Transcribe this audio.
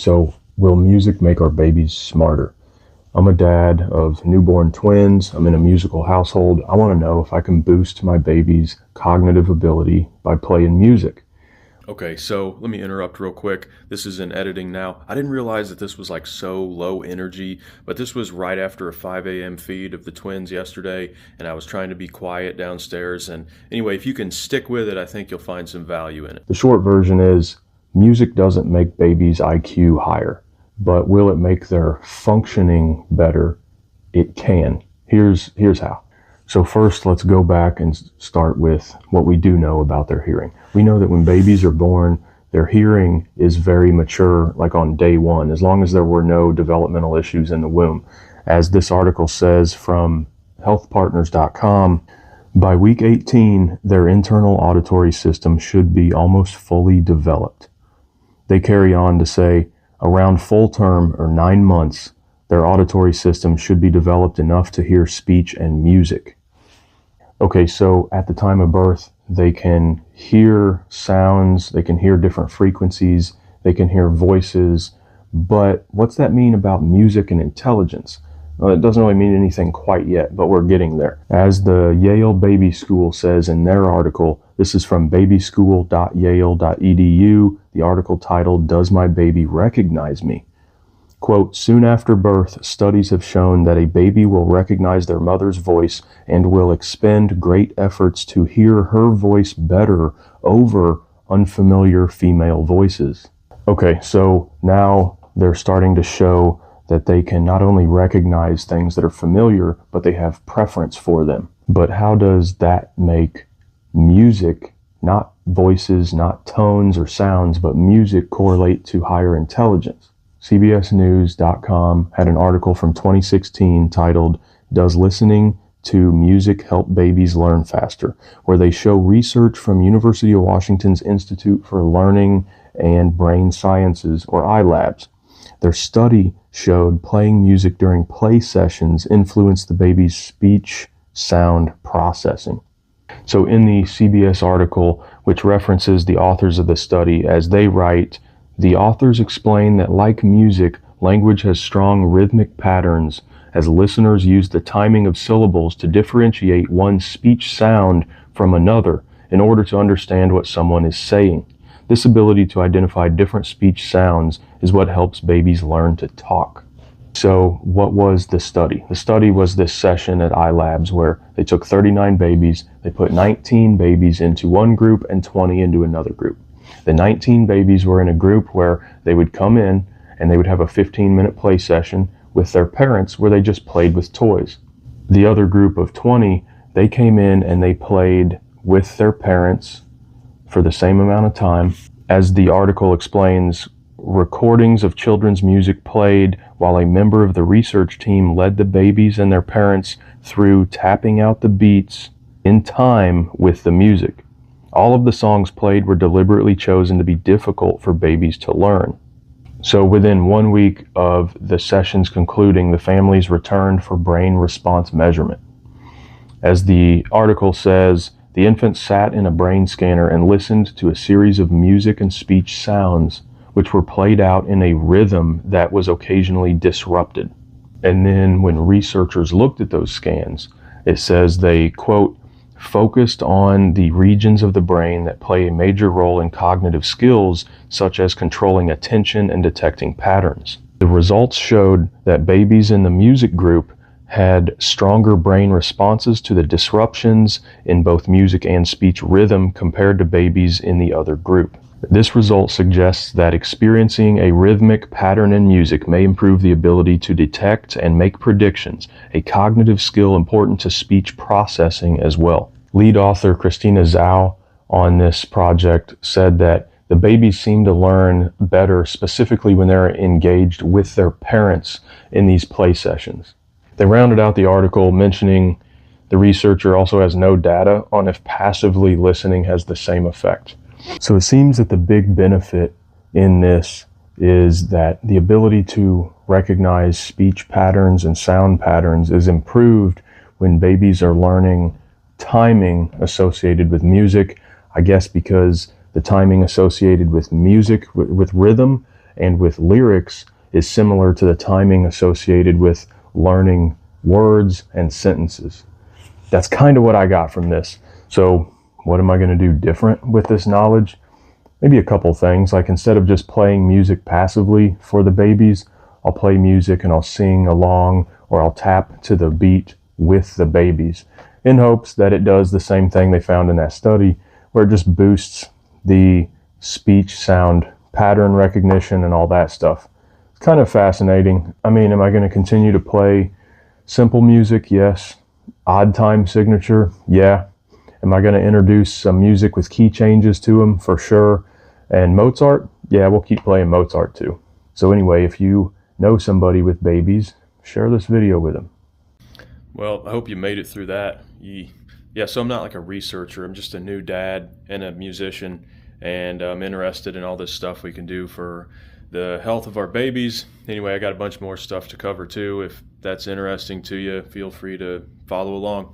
So, will music make our babies smarter? I'm a dad of newborn twins. I'm in a musical household. I want to know if I can boost my baby's cognitive ability by playing music. Okay, so let me interrupt real quick. This is in editing now. I didn't realize that this was like so low energy, but this was right after a 5 a.m. feed of the twins yesterday, and I was trying to be quiet downstairs. And anyway, if you can stick with it, I think you'll find some value in it. The short version is music doesn't make babies' IQ higher, but will it make their functioning better? It can. Here's how. So first, let's go back and start with what we do know about their hearing. We know that when babies are born, their hearing is very mature, like on day one, as long as there were no developmental issues in the womb. As this article says from healthpartners.com, by week 18, their internal auditory system should be almost fully developed. They carry on to say, around full term or 9 months, their auditory system should be developed enough to hear speech and music. Okay, so at the time of birth, they can hear sounds, they can hear different frequencies, they can hear voices, but what's that mean about music and intelligence? Well, it doesn't really mean anything quite yet, but we're getting there. As the Yale Baby School says in their article, this is from babyschool.yale.edu, the article titled, "Does My Baby Recognize Me?" Quote, soon after birth, studies have shown that a baby will recognize their mother's voice and will expend great efforts to hear her voice better over unfamiliar female voices. Okay, so now they're starting to show that they can not only recognize things that are familiar, but they have preference for them. But how does that make music, not voices, not tones or sounds, but music correlate to higher intelligence? CBSNews.com had an article from 2016 titled, "Does Listening to Music Help Babies Learn Faster?" where they show research from University of Washington's Institute for Learning and Brain Sciences, or iLabs. Their study showed playing music during play sessions influenced the baby's speech sound processing. So in the CBS article, which references the authors of the study, as they write, the authors explain that like music, language has strong rhythmic patterns as listeners use the timing of syllables to differentiate one speech sound from another in order to understand what someone is saying. This ability to identify different speech sounds is what helps babies learn to talk. So what was the study? The study was this session at iLabs where they took 39 babies, they put 19 babies into one group and 20 into another group. The 19 babies were in a group where they would come in and they would have a 15-minute play session with their parents where they just played with toys. The other group of 20, they came in and they played with their parents for the same amount of time. As the article explains, recordings of children's music played while a member of the research team led the babies and their parents through tapping out the beats in time with the music. All of the songs played were deliberately chosen to be difficult for babies to learn. So within 1 week of the sessions concluding, the families returned for brain response measurement. As the article says, the infants sat in a brain scanner and listened to a series of music and speech sounds, which were played out in a rhythm that was occasionally disrupted. And then when researchers looked at those scans, it says they, quote, focused on the regions of the brain that play a major role in cognitive skills, such as controlling attention and detecting patterns. The results showed that babies in the music group had stronger brain responses to the disruptions in both music and speech rhythm compared to babies in the other group. This result suggests that experiencing a rhythmic pattern in music may improve the ability to detect and make predictions, a cognitive skill important to speech processing as well. Lead author Christina Zhao on this project said that the babies seem to learn better specifically when they're engaged with their parents in these play sessions. They rounded out the article mentioning the researcher also has no data on if passively listening has the same effect. So it seems that the big benefit in this is that the ability to recognize speech patterns and sound patterns is improved when babies are learning timing associated with music, I guess because the timing associated with music, with rhythm, and with lyrics is similar to the timing associated with learning words and sentences. That's kind of what I got from this. So what am I going to do different with this knowledge? Maybe a couple things. Like, instead of just playing music passively for the babies, I'll play music and I'll sing along, or I'll tap to the beat with the babies, in hopes that it does the same thing they found in that study, where it just boosts the speech sound pattern recognition and all that stuff. It's kind of fascinating. I mean, am I going to continue to play simple music? Yes. Odd time signature? Yeah. Am I going to introduce some music with key changes to them? For sure. And Mozart? Yeah, we'll keep playing Mozart too. So anyway, if you know somebody with babies, share this video with them. Well, I hope you made it through that. Yeah, so I'm not like a researcher. I'm just a new dad and a musician, and I'm interested in all this stuff we can do for the health of our babies. Anyway, I got a bunch more stuff to cover too. If that's interesting to you, feel free to follow along.